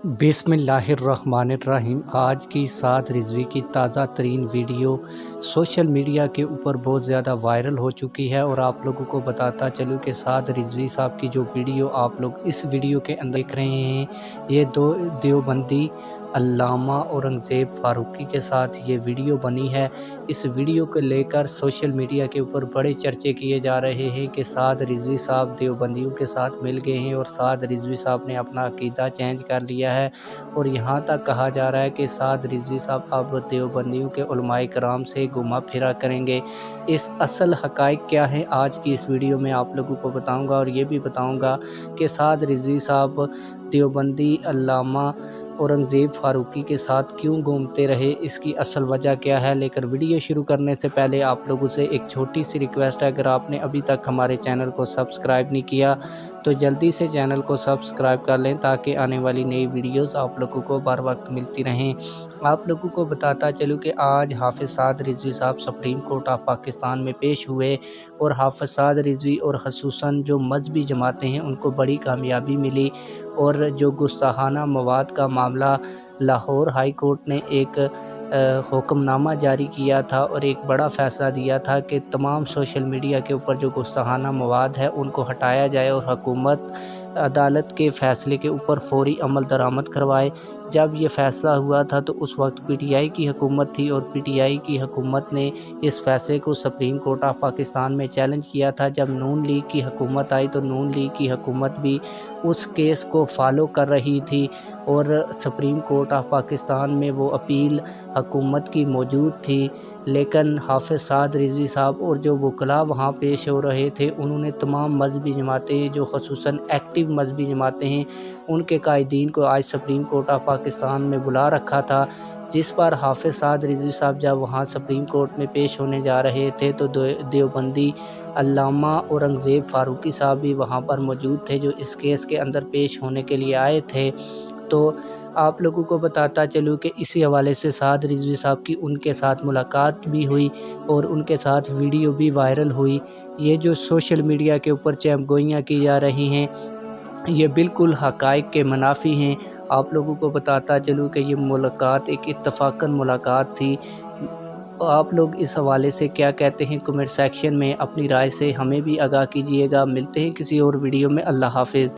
बिस्मिल्लाहिर्रहमानिर्रहीम। आज की साद रिजवी की ताज़ा तरीन वीडियो सोशल मीडिया के ऊपर बहुत ज़्यादा वायरल हो चुकी है और आप लोगों को बताता चलूँ कि साद रिजवी साहब की जो वीडियो आप लोग इस वीडियो के अंदर देख रहे हैं, ये दो देवबंदी अल्लामा औरंगज़ेब फ़ारूकी के साथ ये वीडियो बनी है। इस वीडियो को लेकर सोशल मीडिया के ऊपर बड़े चर्चे किए जा रहे हैं कि साद रिजवी साहब देवबंदियों के साथ मिल गए हैं और साद रिजवी साहब ने अपना अकीदा चेंज कर लिया है। और यहाँ तक कहा जा रहा है कि साद रिजवी साहब अब देवबंदियों के उलमाए कराम से घुमा फिरा करेंगे। इस असल हक़ाइक़ क्या है आज की इस वीडियो में आप लोगों को बताऊंगा और ये भी बताऊंगा कि साद रिजवी साहब देवबंदी अल्लामा औरंगज़ेब फ़ारूकी के साथ क्यों घूमते रहे, इसकी असल वजह क्या है। लेकर वीडियो शुरू करने से पहले आप लोगों से एक छोटी सी रिक्वेस्ट है, अगर आपने अभी तक हमारे चैनल को सब्सक्राइब नहीं किया तो जल्दी से चैनल को सब्सक्राइब कर लें ताकि आने वाली नई वीडियोस आप लोगों को बर वक्त मिलती रहें। आप लोगों को बताता चलूँ कि आज हाफ़िज़ साद रिजवी साहब सुप्रीम कोर्ट ऑफ पाकिस्तान में पेश हुए और हाफ़िज़ साद रिजवी और ख़ुसूसन जो मजहबी जमातें हैं उनको बड़ी कामयाबी मिली। और जो गुस्ताहाना मवाद का मामला लाहौर हाई कोर्ट ने एक हुक्मनामा जारी किया था और एक बड़ा फ़ैसला दिया था कि तमाम सोशल मीडिया के ऊपर जो गुस्ताहाना मवाद है उनको हटाया जाए और हुकूमत अदालत के फ़ैसले के ऊपर फ़ौरी अमल दरामद करवाए। जब ये फ़ैसला हुआ था तो उस वक्त पीटीआई की हुकूमत थी और पीटीआई की हुकूमत ने इस फ़ैसले को सुप्रीम कोर्ट ऑफ पाकिस्तान में चैलेंज किया था। जब नून लीग की हुकूमत आई तो नून लीग की हुकूमत भी उस केस को फॉलो कर रही थी और सुप्रीम कोर्ट ऑफ पाकिस्तान में वो अपील हुकूमत की मौजूद थी। लेकिन हाफ़िज़ साद रिजवी साहब और जो वकला वहाँ पेश हो रहे थे उन्होंने तमाम मजहबी जमातें जो ख़ुसूसन एक्टिव मजहबी जमातें हैं उनके कायदीन को आज सुप्रीम कोर्ट ऑफ पाकिस्तान में बुला रखा था, जिस पर हाफ़िज़ साद रिजवी साहब जब वहाँ सुप्रीम कोर्ट में पेश होने जा रहे थे तो देवबंदी अल्लामा औरंगज़ेब फ़ारूकी साहब भी वहाँ पर मौजूद थे जो इस केस के अंदर पेश होने के लिए आए थे। तो आप लोगों को बताता चलूँ कि इसी हवाले से साद रिजवी साहब की उनके साथ मुलाकात भी हुई और उनके साथ वीडियो भी वायरल हुई। ये जो सोशल मीडिया के ऊपर चहमगोइयाँ की जा रही हैं ये बिल्कुल हक़ाइक़ के मुनाफी हैं। आप लोगों को बताता चलूँ कि ये मुलाकात एक इत्तफ़ाक़न मुलाकात थी। आप लोग इस हवाले से क्या कहते हैं कमेंट सेक्शन में अपनी राय से हमें भी आगाह कीजिएगा। मिलते हैं किसी और वीडियो में। अल्लाह हाफ़िज़।